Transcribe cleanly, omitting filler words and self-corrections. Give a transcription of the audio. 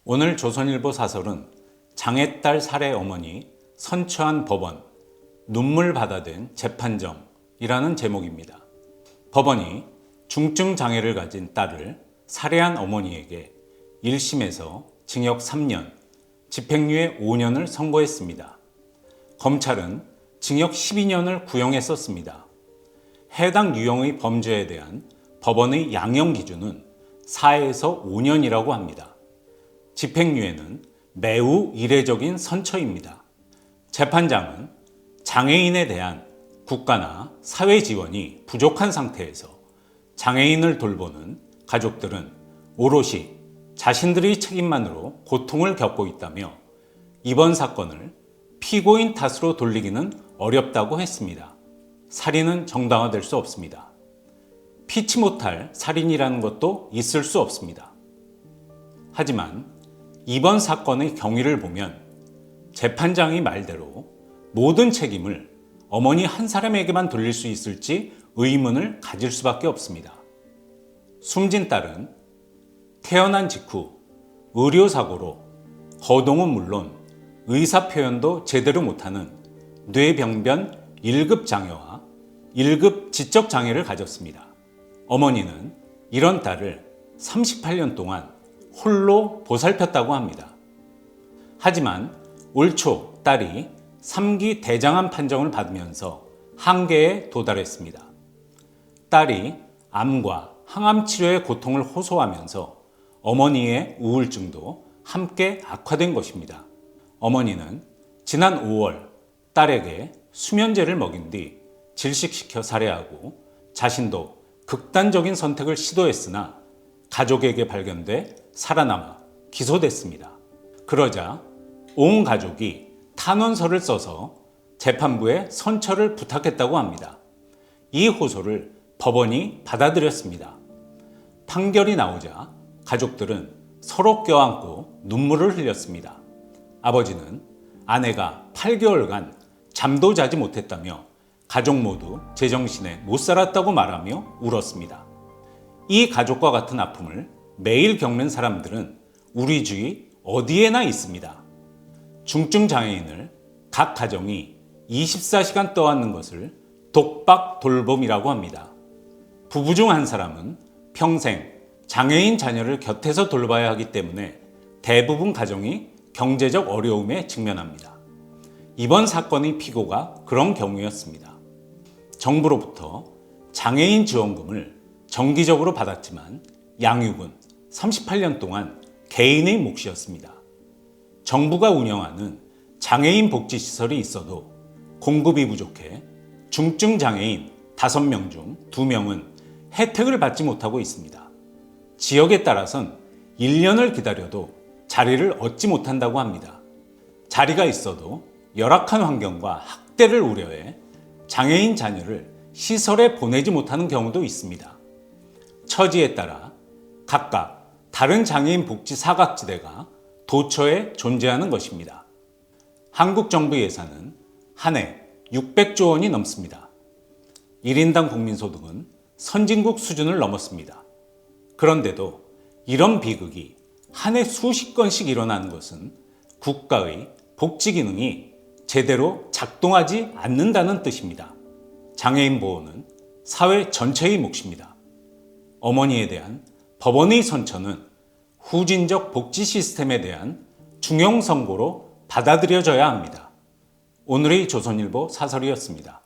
오늘 조선일보 사설은 장애딸 살해 어머니 선처한 법원, 눈물 받아든 재판정이라는 제목입니다. 법원이 중증 장애를 가진 딸을 살해한 어머니에게 1심에서 징역 3년, 집행유예 5년을 선고했습니다. 검찰은 징역 12년을 구형했었습니다. 해당 유형의 범죄에 대한 법원의 양형 기준은 4에서 5년이라고 합니다. 집행유예는 매우 이례적인 선처입니다. 재판장은 장애인에 대한 국가나 사회 지원이 부족한 상태에서 장애인을 돌보는 가족들은 오롯이 자신들의 책임만으로 고통을 겪고 있다며 이번 사건을 피고인 탓으로 돌리기는 어렵다고 했습니다. 살인은 정당화될 수 없습니다. 피치 못할 살인이라는 것도 있을 수 없습니다. 하지만 이번 사건의 경위를 보면 재판장의 말대로 모든 책임을 어머니 한 사람에게만 돌릴 수 있을지 의문을 가질 수밖에 없습니다. 숨진 딸은 태어난 직후 의료사고로 거동은 물론 의사표현도 제대로 못하는 뇌병변 1급 장애와 1급 지적장애를 가졌습니다. 어머니는 이런 딸을 38년 동안 홀로 보살폈다고 합니다. 하지만 올 초 딸이 3기 대장암 판정을 받으면서 한계에 도달했습니다. 딸이 암과 항암 치료의 고통을 호소하면서 어머니의 우울증도 함께 악화된 것입니다. 어머니는 지난 5월 딸에게 수면제를 먹인 뒤 질식시켜 살해하고 자신도 극단적인 선택을 시도했으나 가족에게 발견돼 살아남아 기소됐습니다. 그러자 온 가족이 탄원서를 써서 재판부에 선처를 부탁했다고 합니다. 이 호소를 법원이 받아들였습니다. 판결이 나오자 가족들은 서로 껴안고 눈물을 흘렸습니다. 아버지는 아내가 8개월간 잠도 자지 못했다며 가족 모두 제정신에 못 살았다고 말하며 울었습니다. 이 가족과 같은 아픔을 매일 겪는 사람들은 우리 주위 어디에나 있습니다. 중증 장애인을 각 가정이 24시간 떠안는 것을 독박 돌봄이라고 합니다. 부부 중 한 사람은 평생 장애인 자녀를 곁에서 돌봐야 하기 때문에 대부분 가정이 경제적 어려움에 직면합니다. 이번 사건의 피고가 그런 경우였습니다. 정부로부터 장애인 지원금을 정기적으로 받았지만 양육은 38년 동안 개인의 몫이었습니다. 정부가 운영하는 장애인 복지시설이 있어도 공급이 부족해 중증 장애인 5명 중 2명은 혜택을 받지 못하고 있습니다. 지역에 따라선 1년을 기다려도 자리를 얻지 못한다고 합니다. 자리가 있어도 열악한 환경과 학대를 우려해 장애인 자녀를 시설에 보내지 못하는 경우도 있습니다. 처지에 따라 각각 다른 장애인 복지 사각지대가 도처에 존재하는 것입니다. 한국 정부 예산은 한 해 600조 원이 넘습니다. 1인당 국민소득은 선진국 수준을 넘었습니다. 그런데도 이런 비극이 한 해 수십 건씩 일어나는 것은 국가의 복지 기능이 제대로 작동하지 않는다는 뜻입니다. 장애인 보호는 사회 전체의 몫입니다. 어머니에 대한 법원의 선처는 후진적 복지 시스템에 대한 중형 선고로 받아들여져야 합니다. 오늘의 조선일보 사설이었습니다.